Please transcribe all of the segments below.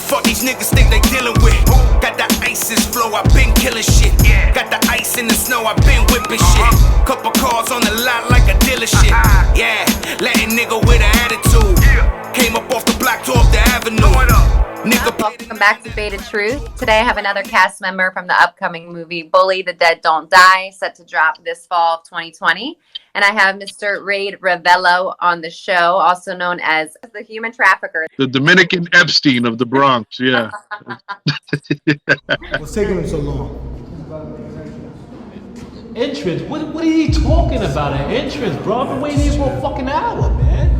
Fuck these niggas think they dealing with. Got the ISIS flow, I been killing shit. Got the ice in the snow, I been whipping shit. Couple cars on the lot like a dealership. Yeah, Latin nigga with an attitude. Came up off the block to off the avenue. Welcome back to Faded Truth. Today I have another cast member from the upcoming movie Bully the Dead Don't Die, set to drop this fall of 2020. And I have Mr. Rade Ravello on the show, also known as the human trafficker. The Dominican Epstein of the Bronx, yeah. What's taking him so long? Entrance? What are you talking about? An entrance, bro? I've been waiting here for a fucking hour, man.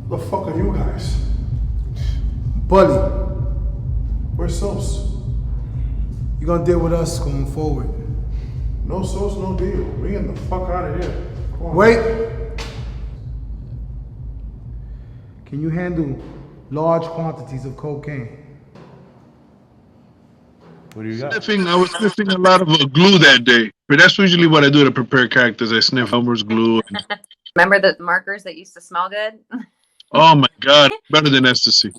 The fuck are you guys? Bully. Where's Sauce? You gonna deal with us going forward? No Sauce, no deal. We getting the fuck out of here. Wait. Can you handle large quantities of cocaine? What do you got? I was sniffing a lot of glue that day. But that's usually what I do to prepare characters. I sniff Elmer's glue. Remember the markers that used to smell good? Oh my God, better than ecstasy.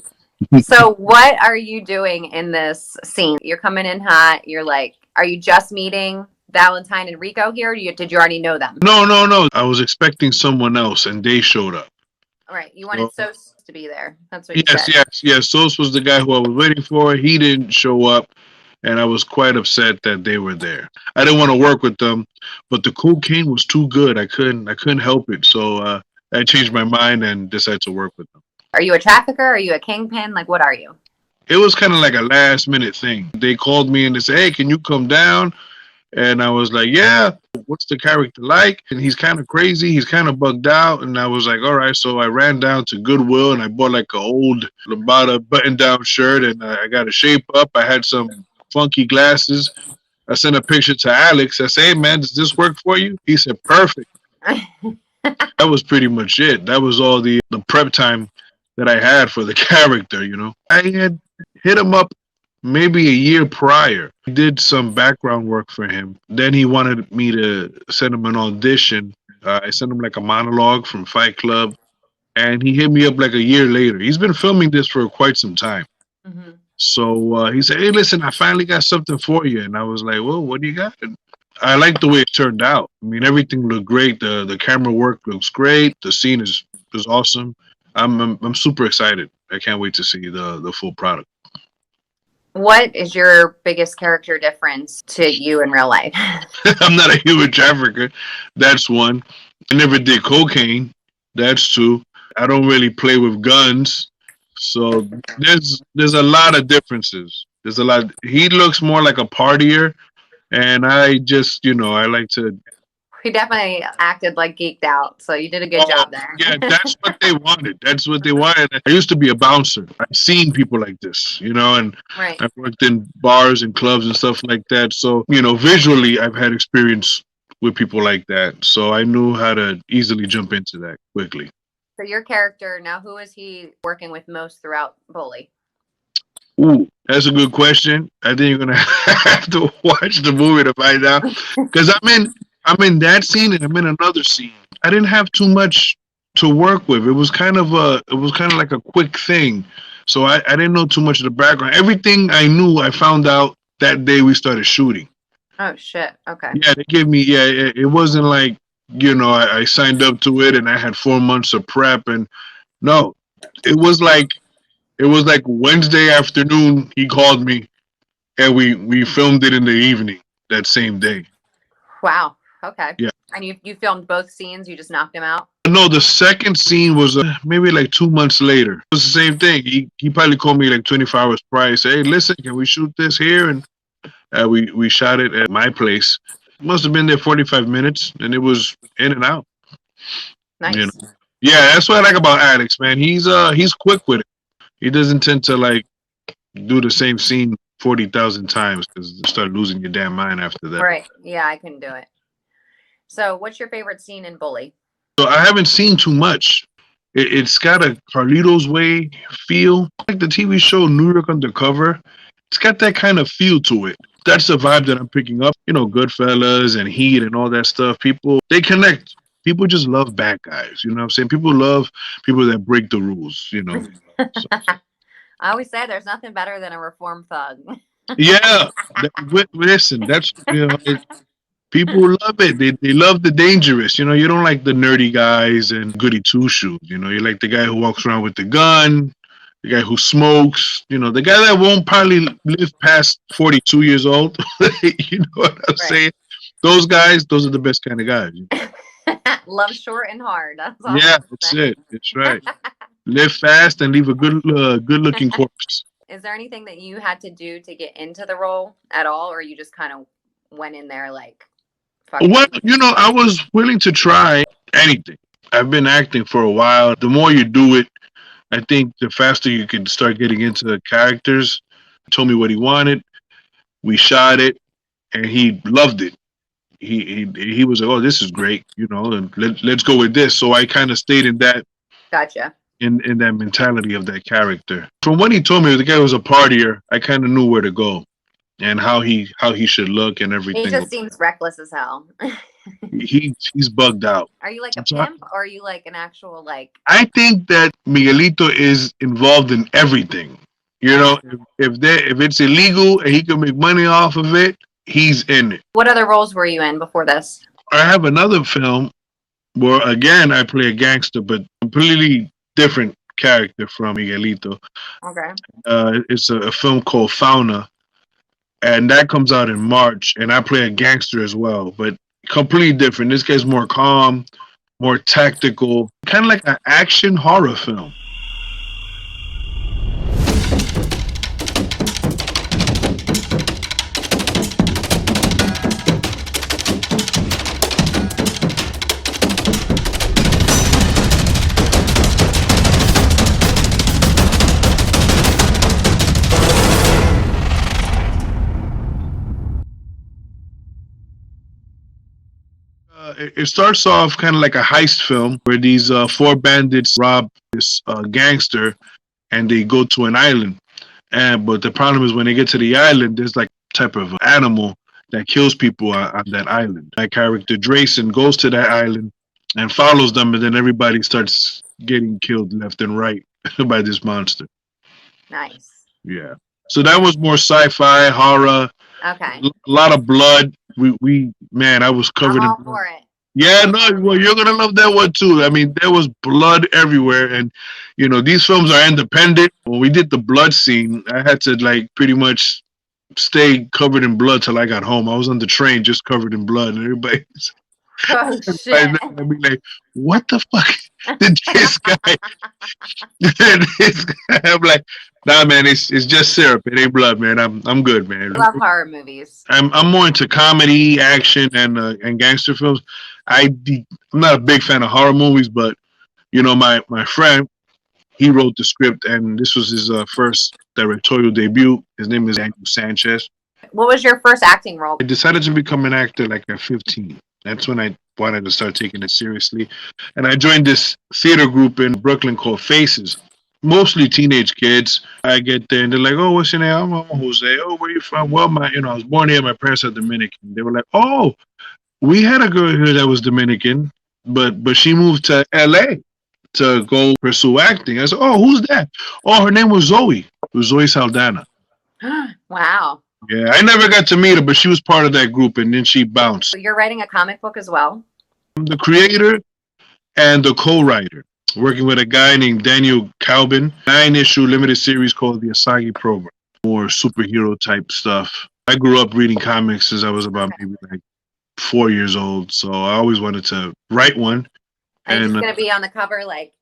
So what are you doing in this scene? You're coming in hot. You're like, are you just meeting Valentine and Rico here? Or did you already know them? No. I was expecting someone else and they showed up. All right. You wanted Sos to be there. That's what you said. Yes. Sos was the guy who I was waiting for. He didn't show up. And I was quite upset that they were there. I didn't want to work with them, but the cocaine was too good. I couldn't help it. So I changed my mind and decided to work with them. Are you a trafficker? Are you a kingpin? Like, what are you? It was kind of like a last minute thing. They called me and they said, hey, can you come down? And I was like, yeah. What's the character like? And he's kind of crazy. He's kind of bugged out. And I was like, all right. So I ran down to Goodwill and I bought like an old Lambada button-down shirt and I got a shape up. I had some funky glasses. I sent a picture to Alex. I said, hey, man, does this work for you? He said, perfect. That was pretty much it. That was all the prep time that I had for the character, you know. I had hit him up maybe a year prior. I did some background work for him. Then he wanted me to send him an audition. I sent him like a monologue from Fight Club. And he hit me up like a year later. He's been filming this for quite some time. Mm-hmm. So he said, hey, listen, I finally got something for you. And I was like, well, what do you got? And I like the way it turned out. I mean, everything looked great. The camera work looks great. The scene is awesome. I'm super excited. I can't wait to see the full product. What is your biggest character difference to you in real life? I'm not a human trafficker. That's one. I never did cocaine. That's two. I don't really play with guns. So there's a lot of differences. There's a lot. He looks more like a partier, and I just, I like to. He definitely acted like geeked out, so you did a good job there. Yeah, that's what they wanted. That's what they wanted. I used to be a bouncer. I've seen people like this, and right. I've worked in bars and clubs and stuff like that. So, visually, I've had experience with people like that. So I knew how to easily jump into that quickly. So your character, now who is he working with most throughout Bully? Ooh, that's a good question. I think you're going to have to watch the movie to find out. Because I'm in that scene and I'm in another scene. I didn't have too much to work with. It was kind of like a quick thing. So I didn't know too much of the background. Everything I knew, I found out that day we started shooting. Oh, shit. Okay. Yeah, they gave me, it wasn't like, I signed up to it and I had 4 months of prep, and no, it was like Wednesday afternoon he called me and we filmed it in the evening that same day. Wow. Okay. Yeah. And you filmed both scenes, you just knocked them out? No, the second scene was maybe like 2 months later. It was the same thing. He probably called me like 24 hours prior, say, hey, listen, can we shoot this here? And we shot it at my place. Must have been there 45 minutes, and it was in and out. Nice. You know? Yeah, that's what I like about Alex, man. He's quick with it. He doesn't tend to like do the same scene 40,000 times because you start losing your damn mind after that. Right. Yeah, I couldn't do it. So, what's your favorite scene in Bully? So I haven't seen too much. It's got a Carlito's Way feel, like the TV show New York Undercover. It's got that kind of feel to it. That's the vibe that I'm picking up. You know, Goodfellas and Heat and all that stuff. People, they connect. People just love bad guys. You know what I'm saying? People love people that break the rules, you know. So. I always say there's nothing better than a reformed thug. Yeah. Listen, that's, you know, people love it. They love the dangerous. You know, you don't like the nerdy guys and goody two-shoes. You know, you like the guy who walks around with the gun, the guy who smokes, you know, the guy that won't probably live past 42 years old. You know what I'm saying? Those guys, those are the best kind of guys. Love short and hard. That's all That's it. That's right. Live fast and leave a good-looking corpse. Is there anything that you had to do to get into the role at all, or you just kind of went in there like? Well, you know, I was willing to try anything. I've been acting for a while. The more you do it, I think the faster you can start getting into the characters. He told me what he wanted. We shot it, and he loved it. He was like, "Oh, this is great," you know, and let's go with this. So I kind of stayed in that. Gotcha. In that mentality of that character. From what he told me, the guy was a partier. I kind of knew where to go, and how he should look and everything. He just seems reckless as hell. He's bugged out. Are you like a pimp, or are you like an actual like? I think that Miguelito is involved in everything. You know, if it's illegal and he can make money off of it, he's in it. What other roles were you in before this? I have another film where again I play a gangster, but completely different character from Miguelito. Okay. It's a film called Fauna, and that comes out in March, and I play a gangster as well, but completely different. This guy's more calm, more tactical, kind of like an action horror film. It starts off kind of like a heist film where these four bandits rob this gangster, and they go to an island. But the problem is when they get to the island, there's like type of animal that kills people on that island. My character Drayson goes to that island and follows them, and then everybody starts getting killed left and right by this monster. Nice. Yeah. So that was more sci-fi horror. Okay. A lot of blood. Man, I was covered I'm all in blood. for it. Yeah, no, well, you're gonna love that one too. I mean, there was blood everywhere, and you know, these films are independent. When we did the blood scene, I had to like pretty much stay covered in blood till I got home. I was on the train just covered in blood, and everybody's Oh shit. I'd be like, "What the fuck did this guy?" This guy, I'm like, "Nah, man, it's just syrup. It ain't blood, man. I'm good, man." I love horror movies. I'm more into comedy, action, and gangster films. I'm not a big fan of horror movies, but you know, my friend, he wrote the script, and this was his first directorial debut. His name is Daniel Sanchez. What was your first acting role? I decided to become an actor like at 15. That's when I wanted to start taking it seriously, and I joined this theater group in Brooklyn called Faces. Mostly teenage kids. I get there and they're like, "Oh, what's your name?" "I'm Jose." "Oh, where you from?" "Well, I was born here. My parents are Dominican." They were like, "Oh, we had a girl here that was Dominican, but she moved to LA to go pursue acting." I said, "Oh, who's that?" "Oh, her name was Zoe. It was Zoe Saldana." Wow. Yeah, I never got to meet her, but she was part of that group, and then she bounced. So you're writing a comic book as well? I'm the creator and the co-writer, working with a guy named Daniel Calvin. 9-issue limited series called the Assegai Program, more superhero type stuff. I grew up reading comics since I was about maybe like 4 years old, so I always wanted to write one. Are you just gonna be on the cover like?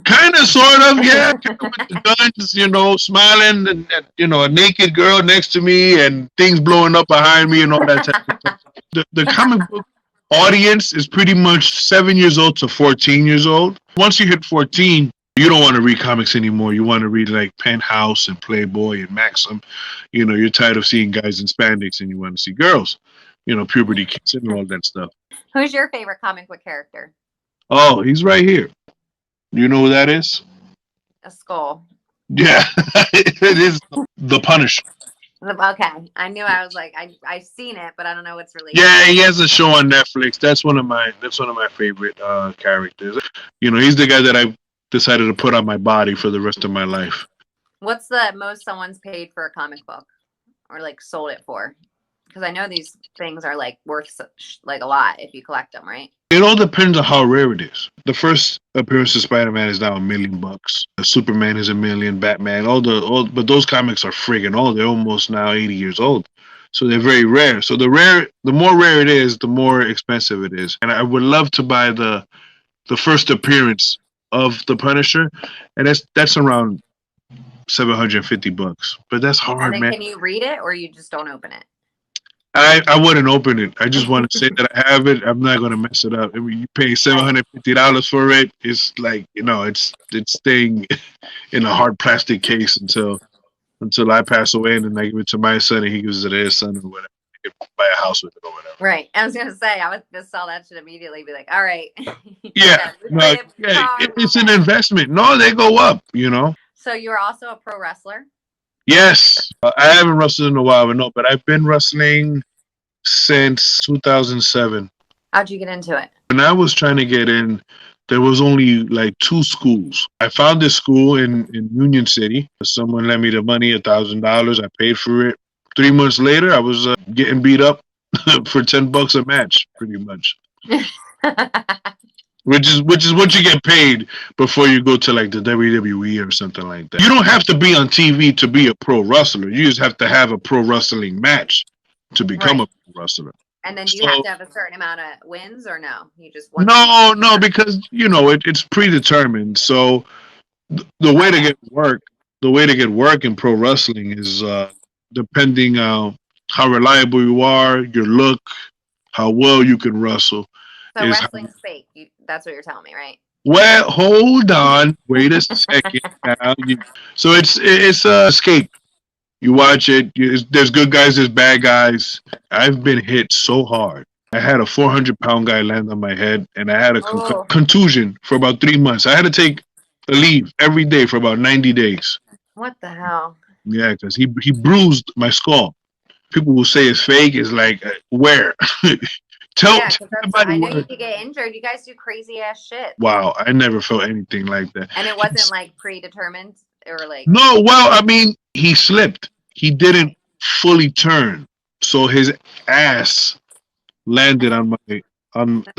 Kind of, sort of, yeah. With the guns, you know, smiling, and you know, a naked girl next to me, and things blowing up behind me, and all that type of stuff. the comic book audience is pretty much 7 years old to 14 years old. Once you hit 14, you don't want to read comics anymore. You want to read like Penthouse and Playboy and Maxim. You know, you're tired of seeing guys in spandex and you want to see girls. You know, puberty kicks in and all that stuff. Who's your favorite comic book character? Oh, he's right here. You know who that is? A skull. Yeah, it is the Punisher. Okay, I knew. I was like, I've seen it, but I don't know what's related. Yeah, he has a show on Netflix. That's one of my favorite characters. You know, he's the guy that I decided to put on my body for the rest of my life. What's the most someone's paid for a comic book, or like sold it for? Because I know these things are like worth like a lot if you collect them, right? It all depends on how rare it is. The first appearance of Spider-Man is now $1 million. Superman is $1 million. Batman, but those comics are friggin' old. They're almost now 80 years old, so they're very rare. So the more rare it is, the more expensive it is. And I would love to buy the first appearance of the Punisher, and that's around $750. But that's hard, and then man. Can you read it, or you just don't open it? I wouldn't open it. I just want to say that I have it. I'm not going to mess it up. I mean, you pay $750 for it. It's like, you know, it's staying in a hard plastic case until I pass away, and then I give it to my son, and he gives it to his son, or whatever. He can buy a house with it or whatever. Right. I was going to say, I would just sell that shit immediately. Be like, all right. Yeah. It's an investment. No, they go up, you know. So you're also a pro wrestler? Yes. I haven't wrestled in a while, but I've been wrestling since 2007. How'd you get into it? When I was trying to get in, there was only like 2 schools. I found this school in Union City. Someone lent me the money, $1,000. I paid for it. 3 months later, I was getting beat up for $10 a match, pretty much. Which is what you get paid before you go to like the WWE or something like that. You don't have to be on TV to be a pro wrestler. You just have to have a pro wrestling match to become a pro wrestler. And then do you have to have a certain amount of wins, or no? You just no, because you know it's predetermined. So the way to get work in pro wrestling is depending on how reliable you are, your look, how well you can wrestle. So wrestling's fake. That's what you're telling me, right? Well, hold on. Wait a second. So it's a escape. You watch it. There's good guys. There's bad guys. I've been hit so hard. I had a 400-pound guy land on my head, and I had a contusion for about 3 months. I had to take a leave every day for about 90 days. What the hell? Yeah, because he bruised my skull. People will say it's fake. It's like, where? Tell I know you could get injured. You guys do crazy ass shit. Wow, I never felt anything like that. And it wasn't like predetermined, or like. No, well, I mean, he slipped. He didn't fully turn, so his ass landed on the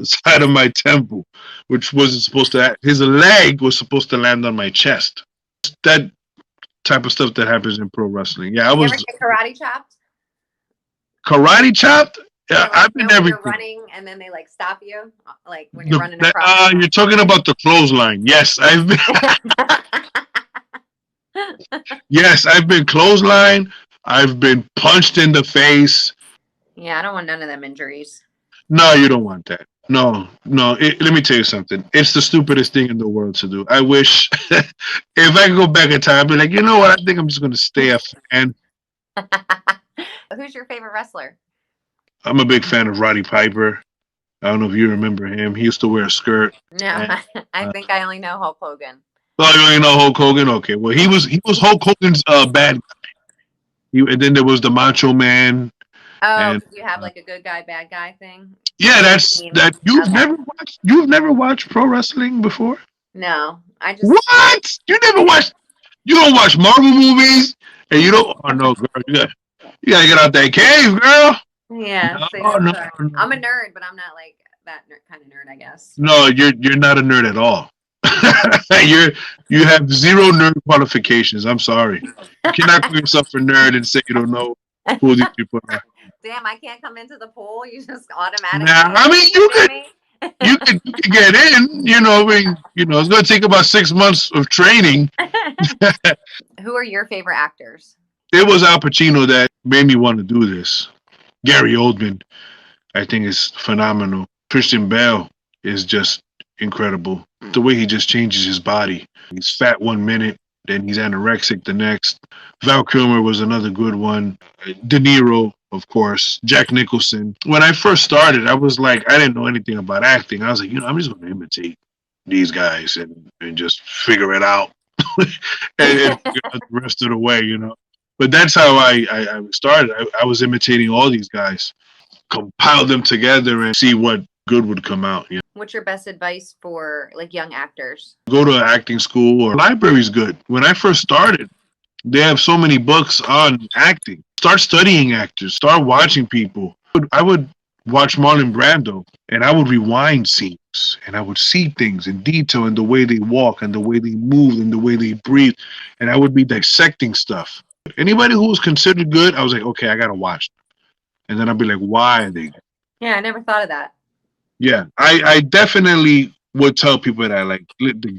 side of my temple, which wasn't supposed to. His leg was supposed to land on my chest. That type of stuff that happens in pro wrestling. Yeah, I was. You ever get karate chopped? Karate chopped? Yeah, like, I've been everything. You're running and then they like stop you, like when you're running across. You're talking about the clothesline. Yes, I've been. Yes, I've been clotheslined. I've been punched in the face. Yeah, I don't want none of them injuries. No, you don't want that. No. Let me tell you something. It's the stupidest thing in the world to do. I wish if I could go back in time, I'd be like, you know what? I think I'm just going to stay a fan. Who's your favorite wrestler? I'm a big fan of Roddy Piper. I don't know if you remember him. He used to wear a skirt. No, and, I think I only know Hulk Hogan. Oh, you only know Hulk Hogan? Okay. Well, he was Hulk Hogan's bad guy. And then there was the Macho Man. Oh, you have like a good guy, bad guy thing? Yeah, that's that. You've never watched pro wrestling before? No, I just. What? You never watched? You don't watch Marvel movies, and you don't. Oh no, girl, you gotta get out that cave, girl. Yeah, no. I'm a nerd, but I'm not like that kind of nerd, I guess. No, you're not a nerd at all. You have 0 nerd qualifications. I'm sorry. You cannot call yourself a nerd and say you don't know who these people are. Damn, I can't come into the pool. You just automatically. Nah, I mean you could get in. It's gonna take about 6 months of training. Who are your favorite actors? It was Al Pacino that made me want to do this. Gary Oldman. I think is phenomenal. Christian Bale is just incredible. The way he just changes his body. He's fat 1 minute, then he's anorexic the next. Val Kilmer was another good one. De Niro, of course. Jack Nicholson. When I first started, I was like, I didn't know anything about acting. I was like, I'm just going to imitate these guys and just figure it out and figure out the rest of the way, But that's how I started. I was imitating all these guys, compile them together and see what good would come out. What's your best advice for like young actors? Go to acting school or library's good. When I first started, they have so many books on acting. Start studying actors. Start watching people. I would watch Marlon Brando and I would rewind scenes and I would see things in detail in the way they walk and the way they move and the way they breathe. And I would be dissecting stuff. Anybody who was considered good, I was like, okay, I got to watch them. And then I'd be like, why are they good? Yeah, I never thought of that. Yeah, I definitely would tell people that, like,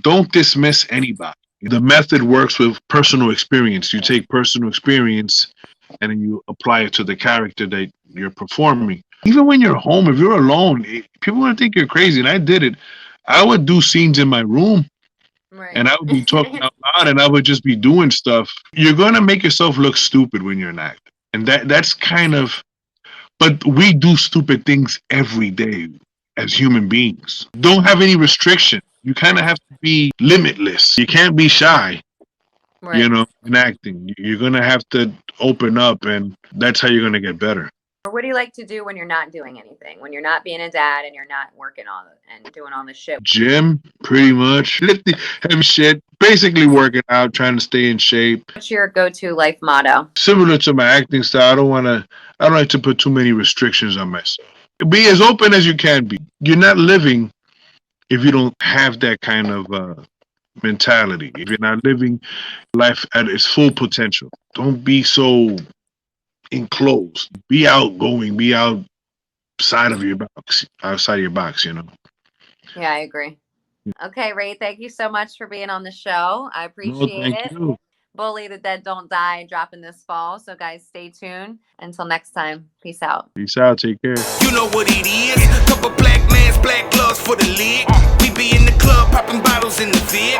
don't dismiss anybody. The method works with personal experience. You take personal experience and then you apply it to the character that you're performing. Even when you're home, if you're alone, people want to think you're crazy. And I did it. I would do scenes in my room. Right. And I would be talking out loud and I would just be doing stuff. You're going to make yourself look stupid when you're an actor. And that's kind of, but we do stupid things every day as human beings. Don't have any restriction. You kind of have to be limitless. You can't be shy, right. In acting. You're going to have to open up and that's how you're going to get better. What do you like to do when you're not doing anything? When you're not being a dad and you're not working on and doing all this shit? Gym, pretty much. Heavy shit. Basically working out, trying to stay in shape. What's your go-to life motto? Similar to my acting style, I don't like to put too many restrictions on myself. Be as open as you can be. You're not living if you don't have that kind of mentality. If you're not living life at its full potential. Don't be so enclosed. Be outgoing. Be outside of your box. Yeah, I agree. Okay, Ray, thank you so much for being on the show. I appreciate it. You. Bully the Dead Don't Die dropping this fall. So guys, stay tuned. Until next time, peace out. Peace out. Take care. You know what it is. Couple black mans, black gloves for the lid. We be in the club popping bottles in the vid.